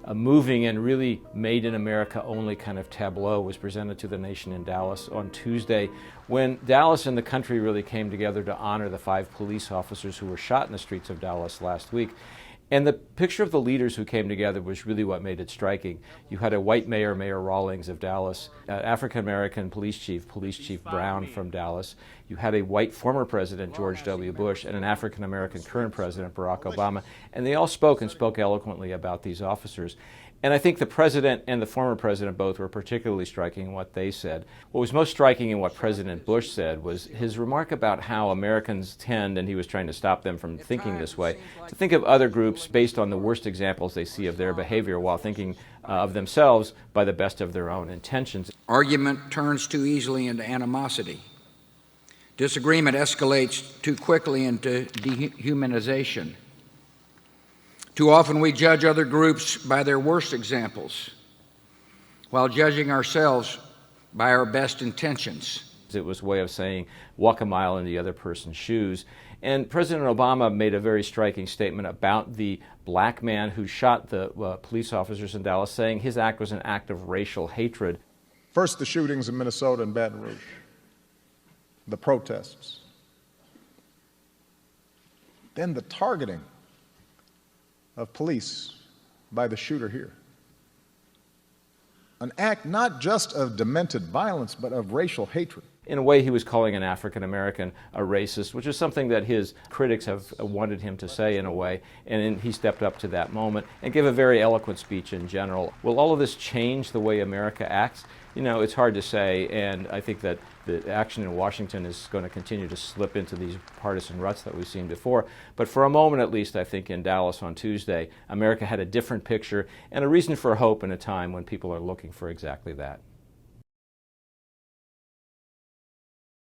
a moving and really made in America only kind of tableau was presented to the nation in Dallas on Tuesday, when Dallas and the country really came together to honor the 5 police officers who were shot in the streets of Dallas last week. And the picture of the leaders who came together was really what made it striking. You had a white mayor, Mayor Rawlings of Dallas, African-American Police Chief Brown from Dallas. You had a white former president, George W. Bush, and an African-American current president, Barack Obama. And they all spoke and spoke eloquently about these officers. And I think the president and the former president both were particularly striking in what they said. What was most striking in what President Bush said was his remark about how Americans tend, and he was trying to stop them from thinking this way, to think of other groups based on the worst examples they see of their behavior while thinking of themselves by the best of their own intentions. Argument turns too easily into animosity. Disagreement escalates too quickly into dehumanization. Too often we judge other groups by their worst examples, while judging ourselves by our best intentions. It was a way of saying, walk a mile in the other person's shoes. And President Obama made a very striking statement about the black man who shot the police officers in Dallas, saying his act was an act of racial hatred. First, the shootings in Minnesota and Baton Rouge, the protests, then the targeting of police by the shooter here. An act not just of demented violence, but of racial hatred. In a way, he was calling an African American a racist, which is something that his critics have wanted him to say in a way, and he stepped up to that moment and gave a very eloquent speech in general. Will all of this change the way America acts? You know, it's hard to say, and I think that the action in Washington is going to continue to slip into these partisan ruts that we've seen before. But for a moment, at least, I think in Dallas on Tuesday, America had a different picture and a reason for hope in a time when people are looking for exactly that.